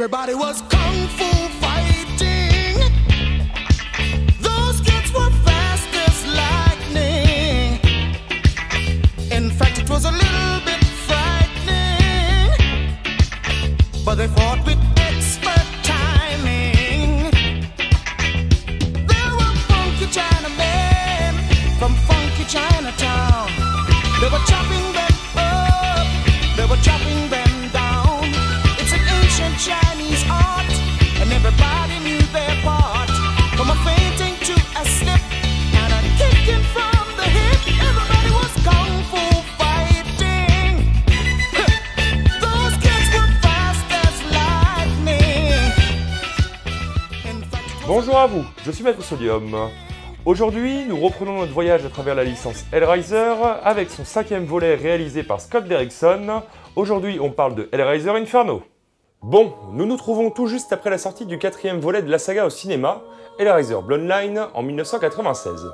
Everybody was kung fu fighting. Those kids were fast as lightning. In fact, it was a little bit frightening, but they fought with expert timing. There were funky Chinamen from funky Chinatown. They were chopping them up, they were chopping them down. It's an ancient Chinese art, and everybody knew their part. From a fainting to a slip, and a kicking from the hip. Everybody was kung fu fighting. Those kids were fast as lightning. In fact, it was Bonjour à vous, je suis Maître Sodium. Aujourd'hui, nous reprenons notre voyage à travers la licence Hellraiser avec son 5e volet réalisé par Scott Derrickson. Aujourd'hui, on parle de Hellraiser Inferno. Bon, nous nous trouvons tout juste après la sortie du 4e volet de la saga au cinéma, Hellraiser Bloodline, en 1996.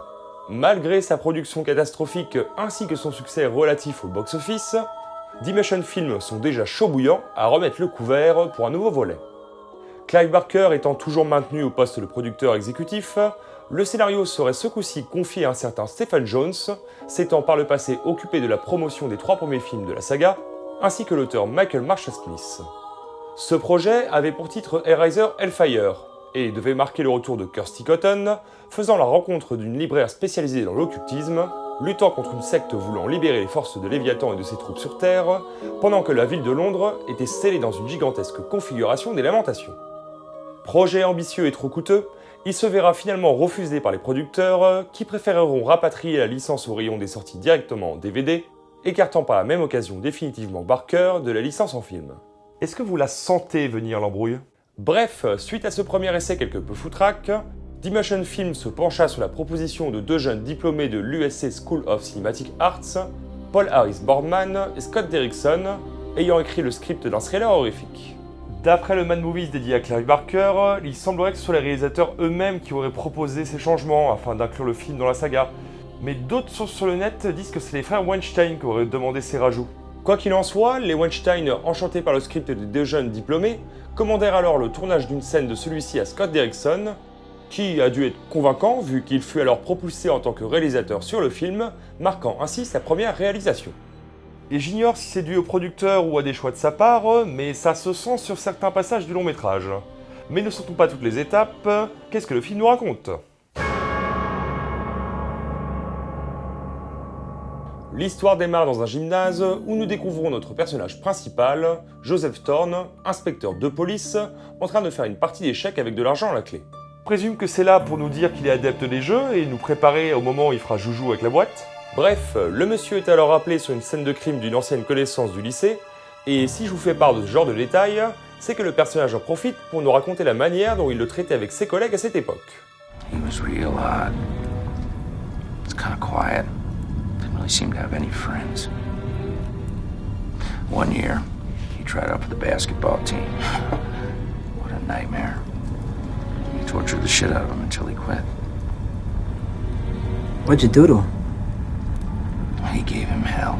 Malgré sa production catastrophique ainsi que son succès relatif au box-office, Dimension Films sont déjà chauds bouillants à remettre le couvert pour un nouveau volet. Clive Barker étant toujours maintenu au poste de producteur exécutif, le scénario serait ce coup-ci confié à un certain Stephen Jones, s'étant par le passé occupé de la promotion des 3 premiers films de la saga, ainsi que l'auteur Michael Marshall Smith. Ce projet avait pour titre Hellraiser Hellfire, et devait marquer le retour de Kirsty Cotton, faisant la rencontre d'une libraire spécialisée dans l'occultisme, luttant contre une secte voulant libérer les forces de Léviathan et de ses troupes sur Terre, pendant que la ville de Londres était scellée dans une gigantesque configuration des lamentations. Projet ambitieux et trop coûteux, il se verra finalement refusé par les producteurs qui préféreront rapatrier la licence au rayon des sorties directement en DVD, écartant par la même occasion définitivement Barker de la licence en film. Est-ce que vous la sentez venir l'embrouille ? Bref, suite à ce premier essai quelque peu foutraque, Dimension Films se pencha sur la proposition de 2 jeunes diplômés de l'USC School of Cinematic Arts, Paul Harris Boardman et Scott Derrickson, ayant écrit le script d'un thriller horrifique. D'après le Mad Movies dédié à Clive Barker, il semblerait que ce soit les réalisateurs eux-mêmes qui auraient proposé ces changements afin d'inclure le film dans la saga. Mais d'autres sources sur le net disent que c'est les frères Weinstein qui auraient demandé ces rajouts. Quoi qu'il en soit, les Weinstein, enchantés par le script des 2 jeunes diplômés, commandèrent alors le tournage d'une scène de celui-ci à Scott Derrickson, qui a dû être convaincant vu qu'il fut alors propulsé en tant que réalisateur sur le film, marquant ainsi sa première réalisation. Et j'ignore si c'est dû au producteur ou à des choix de sa part, mais ça se sent sur certains passages du long métrage. Mais ne sautons pas toutes les étapes, qu'est-ce que le film nous raconte ? L'histoire démarre dans un gymnase où nous découvrons notre personnage principal, Joseph Thorne, inspecteur de police, en train de faire une partie d'échecs avec de l'argent à la clé. Je présume que c'est là pour nous dire qu'il est adepte des jeux et nous préparer au moment où il fera joujou avec la boîte. Bref, le monsieur est alors appelé sur une scène de crime d'une ancienne connaissance du lycée, et si je vous fais part de ce genre de détails, c'est que le personnage en profite pour nous raconter la manière dont il le traitait avec ses collègues à cette époque. He was real odd. It's kind of quiet. Didn't really seem to have any friends. One year, he tried out for the basketball team. What a nightmare. He tortured the shit out of him until he quit. What'd you do to him? He gave him hell.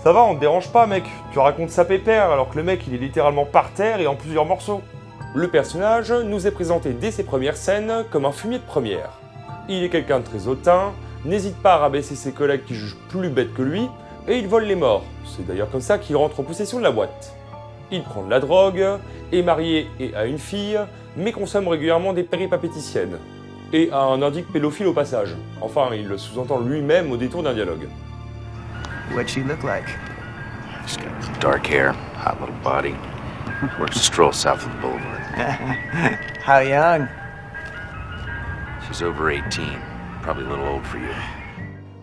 Ça va, on te dérange pas mec, tu racontes ça pépère alors que le mec il est littéralement par terre et en plusieurs morceaux. Le personnage nous est présenté dès ses premières scènes comme un fumier de première. Il est quelqu'un de très hautain, n'hésite pas à rabaisser ses collègues qui jugent plus bêtes que lui, et il vole les morts. C'est d'ailleurs comme ça qu'il rentre en possession de la boîte. Il prend de la drogue, est marié et a une fille, mais consomme régulièrement des péripapéticiennes. Et a un indique pédophile au passage. Enfin, il le sous-entend lui-même au détour d'un dialogue. What'd she look like? She's got dark hair, hot little body. Works a stroll south of the boulevard. How young? She's over 18. Probably a little old for you.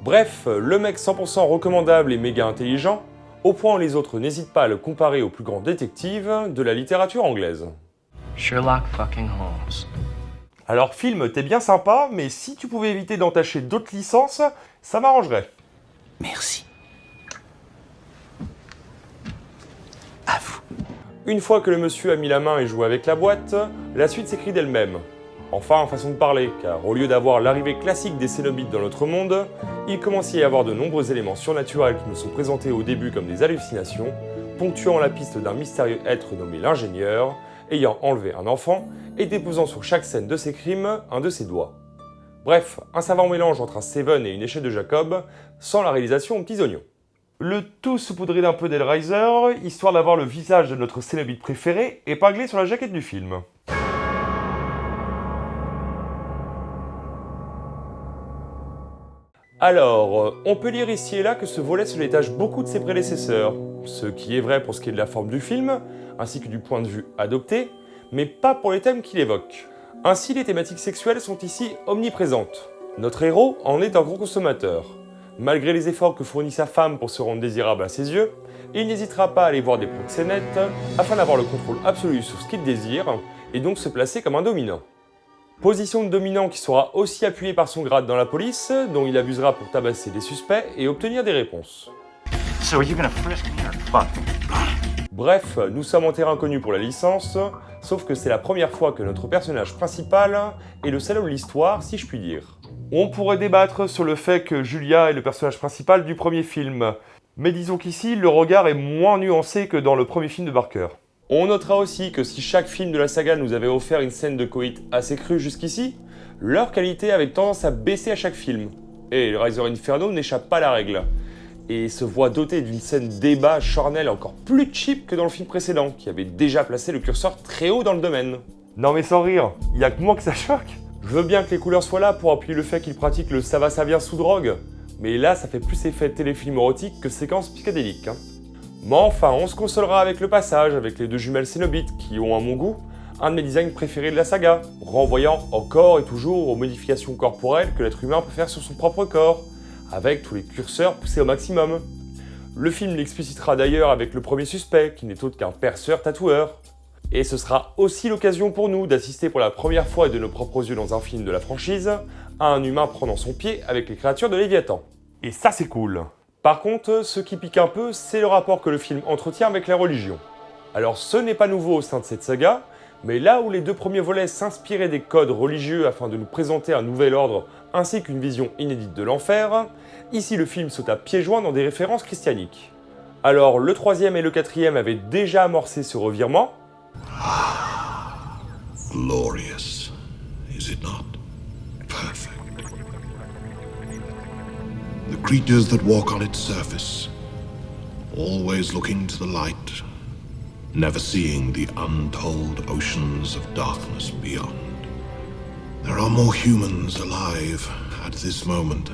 Bref, le mec 100% recommandable et méga intelligent, au point où les autres n'hésitent pas à le comparer au plus grand détective de la littérature anglaise. Sherlock fucking Holmes. Alors film, t'es bien sympa, mais si tu pouvais éviter d'entacher d'autres licences, ça m'arrangerait. Merci. À vous. Une fois que le monsieur a mis la main et joué avec la boîte, la suite s'écrit d'elle-même. Enfin, façon de parler, car au lieu d'avoir l'arrivée classique des Cénobites dans notre monde, il commence à y avoir de nombreux éléments surnaturels qui nous sont présentés au début comme des hallucinations, ponctuant la piste d'un mystérieux être nommé l'ingénieur, ayant enlevé un enfant et déposant sur chaque scène de ses crimes un de ses doigts. Bref, un savant mélange entre un Seven et une échelle de Jacob, sans la réalisation aux petits oignons. Le tout saupoudré d'un peu d'Hellraiser, histoire d'avoir le visage de notre Cénobite préféré épinglé sur la jaquette du film. Alors, on peut lire ici et là que ce volet se détache beaucoup de ses prédécesseurs, ce qui est vrai pour ce qui est de la forme du film, ainsi que du point de vue adopté, mais pas pour les thèmes qu'il évoque. Ainsi, les thématiques sexuelles sont ici omniprésentes. Notre héros en est un gros consommateur. Malgré les efforts que fournit sa femme pour se rendre désirable à ses yeux, il n'hésitera pas à aller voir des proxénètes afin d'avoir le contrôle absolu sur ce qu'il désire et donc se placer comme un dominant. Position de dominant qui sera aussi appuyée par son grade dans la police, dont il abusera pour tabasser des suspects et obtenir des réponses. So are you gonna frisk me or fuck? Bref, nous sommes en terrain connu pour la licence, sauf que c'est la première fois que notre personnage principal est le salaud de l'histoire, si je puis dire. On pourrait débattre sur le fait que Julia est le personnage principal du premier film, mais disons qu'ici, le regard est moins nuancé que dans le premier film de Barker. On notera aussi que si chaque film de la saga nous avait offert une scène de coït assez crue jusqu'ici, leur qualité avait tendance à baisser à chaque film. Et Hellraiser Inferno n'échappe pas à la règle, et se voit doté d'une scène débat charnelle encore plus cheap que dans le film précédent, qui avait déjà placé le curseur très haut dans le domaine. Non mais sans rire, y a que moi que ça choque. Je veux bien que les couleurs soient là pour appuyer le fait qu'il pratique le ça va ça vient sous drogue, mais là ça fait plus effet téléfilm érotique que séquence psychédélique. Mais enfin, on se consolera avec le passage, avec les deux jumelles Cénobites qui ont à mon goût un de mes designs préférés de la saga, renvoyant encore et toujours aux modifications corporelles que l'être humain peut faire sur son propre corps, avec tous les curseurs poussés au maximum. Le film l'explicitera d'ailleurs avec le premier suspect, qui n'est autre qu'un perceur-tatoueur. Et ce sera aussi l'occasion pour nous d'assister pour la première fois et de nos propres yeux dans un film de la franchise, à un humain prenant son pied avec les créatures de Léviathan. Et ça c'est cool. Par contre, ce qui pique un peu, c'est le rapport que le film entretient avec la religion. Alors ce n'est pas nouveau au sein de cette saga, mais là où les deux premiers volets s'inspiraient des codes religieux afin de nous présenter un nouvel ordre ainsi qu'une vision inédite de l'enfer, ici le film saute à pieds joints dans des références christianiques. Alors le troisième et le quatrième avaient déjà amorcé ce revirement. Glorious, is it not? Perfect. The creatures that walk on its surface, always looking to the light, never seeing the untold oceans of darkness beyond. There are more humans alive at this moment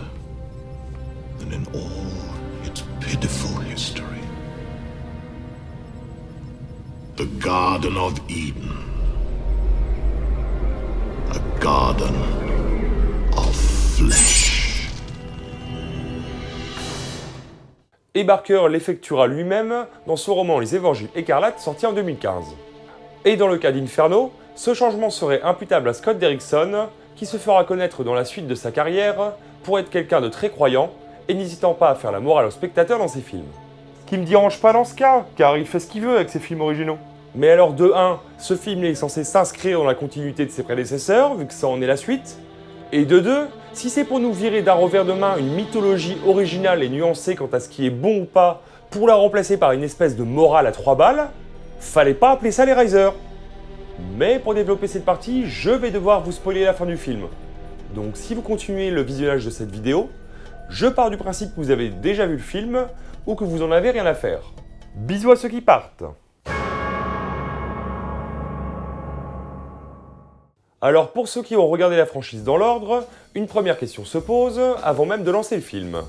than in all its pitiful history. The Garden of Eden. A garden of flesh. Et Barker l'effectuera lui-même dans son roman Les Évangiles écarlates sorti en 2015. Et dans le cas d'Inferno, ce changement serait imputable à Scott Derrickson, qui se fera connaître dans la suite de sa carrière pour être quelqu'un de très croyant et n'hésitant pas à faire la morale aux spectateurs dans ses films. Ce qui me dérange pas dans ce cas, car il fait ce qu'il veut avec ses films originaux. Mais alors de 1, ce film est censé s'inscrire dans la continuité de ses prédécesseurs, vu que ça en est la suite. Et de 2, si c'est pour nous virer d'un revers de main une mythologie originale et nuancée quant à ce qui est bon ou pas, pour la remplacer par une espèce de morale à 3 balles, fallait pas appeler ça les Hellraiser. Mais pour développer cette partie, je vais devoir vous spoiler la fin du film. Donc si vous continuez le visionnage de cette vidéo, je pars du principe que vous avez déjà vu le film ou que vous en avez rien à faire. Bisous à ceux qui partent. Alors pour ceux qui ont regardé la franchise dans l'ordre, une première question se pose avant même de lancer le film.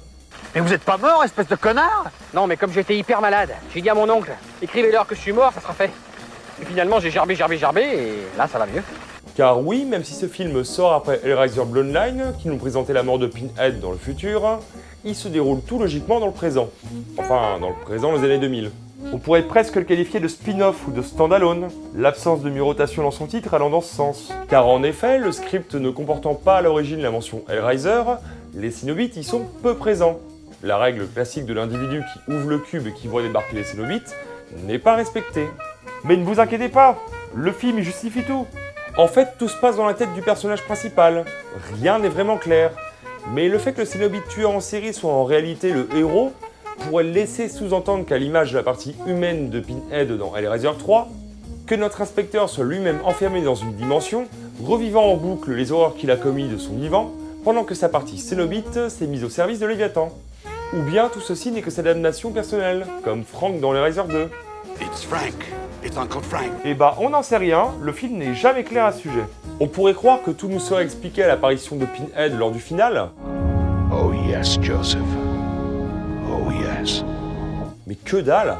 Mais vous êtes pas mort, espèce de connard? Non, mais comme j'étais hyper malade, j'ai dit à mon oncle, écrivez-leur que je suis mort, ça sera fait. Et finalement, j'ai gerbé, et là, ça va mieux. Car oui, même si ce film sort après Hellraiser Bloodline, qui nous présentait la mort de Pinhead dans le futur, il se déroule tout logiquement dans le présent. Enfin, dans le présent des années 2000. On pourrait presque le qualifier de spin-off ou de standalone, l'absence de numérotation dans son titre allant dans ce sens. Car en effet, le script ne comportant pas à l'origine la mention Hellraiser, les Cénobites y sont peu présents. La règle classique de l'individu qui ouvre le cube et qui voit débarquer les Cénobites n'est pas respectée. Mais ne vous inquiétez pas, le film y justifie tout. En fait, tout se passe dans la tête du personnage principal, rien n'est vraiment clair. Mais le fait que le Cénobite tueur en série soit en réalité le héros pourrait laisser sous-entendre qu'à l'image de la partie humaine de Pinhead dans Hellraiser 3, que notre inspecteur soit lui-même enfermé dans une dimension, revivant en boucle les horreurs qu'il a commis de son vivant, pendant que sa partie cénobite s'est mise au service de Léviathan. Ou bien tout ceci n'est que sa damnation personnelle, comme Frank dans Hellraiser 2. It's Frank. It's Uncle Frank. Eh bah on n'en sait rien, le film n'est jamais clair à ce sujet. On pourrait croire que tout nous serait expliqué à l'apparition de Pinhead lors du final. Oh yes, Joseph. Oh yes. Mais que dalle!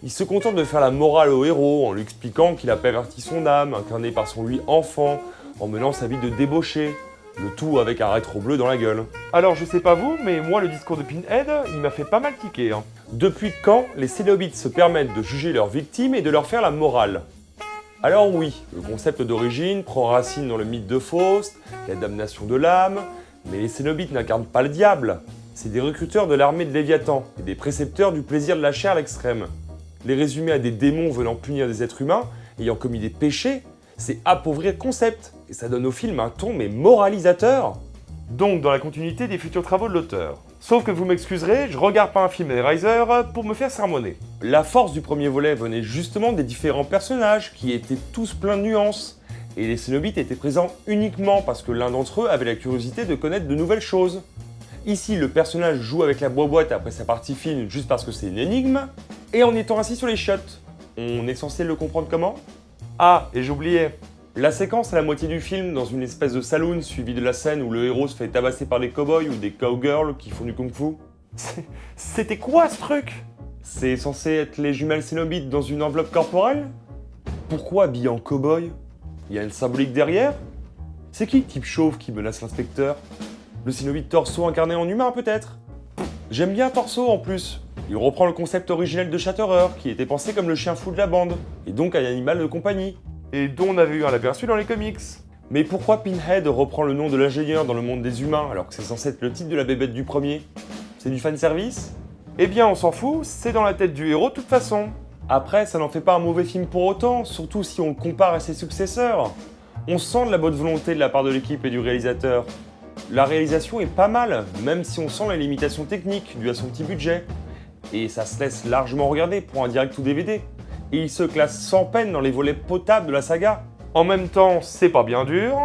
Il se contente de faire la morale au héros en lui expliquant qu'il a perverti son âme, incarné par son lui enfant, en menant sa vie de débauché, le tout avec un rétro bleu dans la gueule. Alors je sais pas vous, mais moi le discours de Pinhead, il m'a fait pas mal tiquer. Hein. Depuis quand les cénobites se permettent de juger leurs victimes et de leur faire la morale? Alors oui, le concept d'origine prend racine dans le mythe de Faust, la damnation de l'âme, mais les cénobites n'incarnent pas le diable. C'est des recruteurs de l'armée de Léviathan et des précepteurs du plaisir de la chair à l'extrême. Les résumer à des démons venant punir des êtres humains, ayant commis des péchés, c'est appauvrir le concept, et ça donne au film un ton mais moralisateur. Donc dans la continuité des futurs travaux de l'auteur. Sauf que vous m'excuserez, je regarde pas un film Hellraiser pour me faire sermonner. La force du premier volet venait justement des différents personnages, qui étaient tous pleins de nuances, et les cénobites étaient présents uniquement parce que l'un d'entre eux avait la curiosité de connaître de nouvelles choses. Ici, le personnage joue avec la boîte après sa partie fine juste parce que c'est une énigme, et en étant assis sur les chiottes. On est censé le comprendre comment? Ah, et j'oubliais, la séquence à la moitié du film, dans une espèce de saloon suivie de la scène où le héros se fait tabasser par des cow-boys ou des cowgirls qui font du kung-fu. C'était quoi ce truc? C'est censé être les jumelles cénobites dans une enveloppe corporelle? Pourquoi habillé en cow-boy? Y a une symbolique derrière? C'est qui le type chauve qui menace l'inspecteur? Le cénobite torso incarné en humain peut-être? J'aime bien Torso en plus. Il reprend le concept originel de Chatterer, qui était pensé comme le chien fou de la bande, et donc un animal de compagnie, et dont on avait eu un aperçu dans les comics. Mais pourquoi Pinhead reprend le nom de l'ingénieur dans le monde des humains, alors que c'est censé être le titre de la bébête du premier? C'est du fanservice? Eh bien on s'en fout, c'est dans la tête du héros de toute façon. Après, ça n'en fait pas un mauvais film pour autant, surtout si on le compare à ses successeurs. On sent de la bonne volonté de la part de l'équipe et du réalisateur. La réalisation est pas mal, même si on sent les limitations techniques dues à son petit budget. Et ça se laisse largement regarder pour un direct ou DVD. Et il se classe sans peine dans les volets potables de la saga. En même temps, c'est pas bien dur,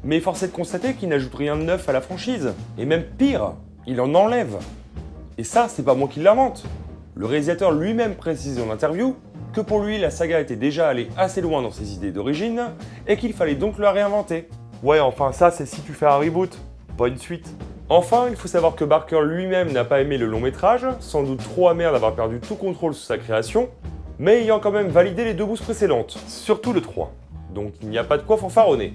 mais force est de constater qu'il n'ajoute rien de neuf à la franchise. Et même pire, il en enlève. Et ça, c'est pas moi qui l'invente. Le réalisateur lui-même précise en interview que pour lui, la saga était déjà allée assez loin dans ses idées d'origine et qu'il fallait donc la réinventer. Ouais, enfin ça, c'est si tu fais un reboot, pas une suite. Enfin, il faut savoir que Barker lui-même n'a pas aimé le long métrage, sans doute trop amer d'avoir perdu tout contrôle sur sa création, mais ayant quand même validé les 2 boosts précédentes, surtout le 3. Donc il n'y a pas de quoi fanfaronner.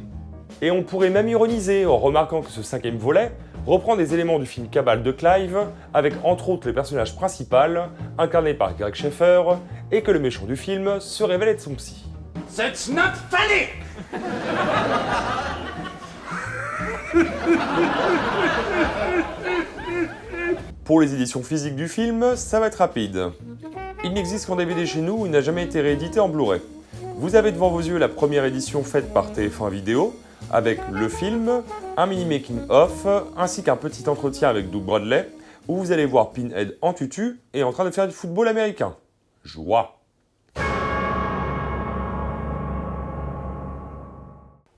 Et on pourrait même ironiser en remarquant que ce 5e volet reprend des éléments du film Cabal de Clive, avec entre autres le personnage principal, incarné par Greg Schaeffer, et que le méchant du film se révèle être son psy. That's not funny! Pour les éditions physiques du film, ça va être rapide. Il n'existe qu'en DVD chez nous, il n'a jamais été réédité en Blu-ray. Vous avez devant vos yeux la première édition faite par TF1 Vidéo, avec le film, un mini making-of, ainsi qu'un petit entretien avec Doug Bradley, où vous allez voir Pinhead en tutu et en train de faire du football américain. Joie!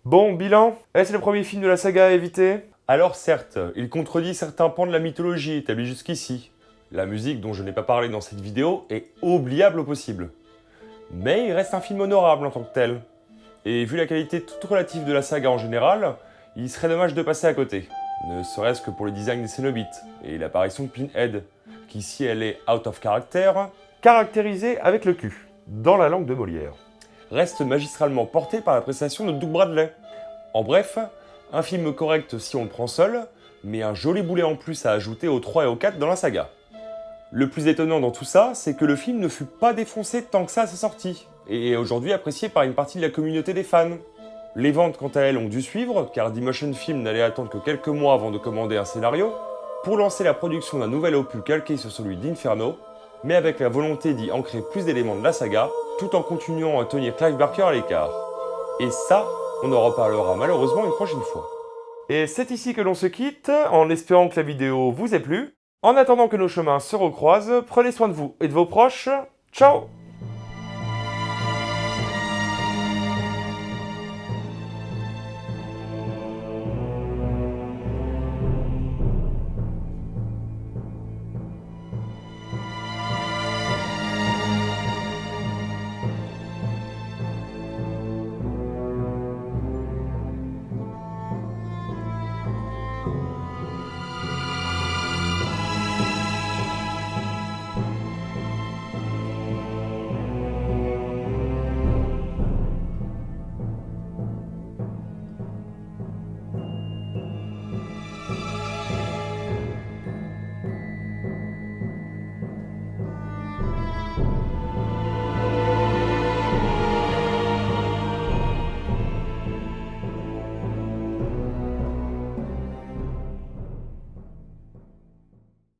Bon, bilan, est-ce le premier film de la saga à éviter? Alors certes, il contredit certains pans de la mythologie établis jusqu'ici. La musique dont je n'ai pas parlé dans cette vidéo est oubliable au possible. Mais il reste un film honorable en tant que tel. Et vu la qualité toute relative de la saga en général, il serait dommage de passer à côté. Ne serait-ce que pour le design des cénobites et l'apparition de Pinhead, qui si elle est out of character, caractérisée avec le cul, dans la langue de Molière, reste magistralement porté par la prestation de Doug Bradley. En bref, un film correct si on le prend seul, mais un joli boulet en plus à ajouter aux 3 et aux 4 dans la saga. Le plus étonnant dans tout ça, c'est que le film ne fut pas défoncé tant que ça à sa sortie, et est aujourd'hui apprécié par une partie de la communauté des fans. Les ventes quant à elles ont dû suivre, car Dailymotion Film n'allait attendre que quelques mois avant de commander un scénario, pour lancer la production d'un nouvel opus calqué sur celui d'Inferno, mais avec la volonté d'y ancrer plus d'éléments de la saga, tout en continuant à tenir Clive Barker à l'écart. Et ça, on en reparlera malheureusement une prochaine fois. Et c'est ici que l'on se quitte, en espérant que la vidéo vous ait plu. En attendant que nos chemins se recroisent, prenez soin de vous et de vos proches. Ciao!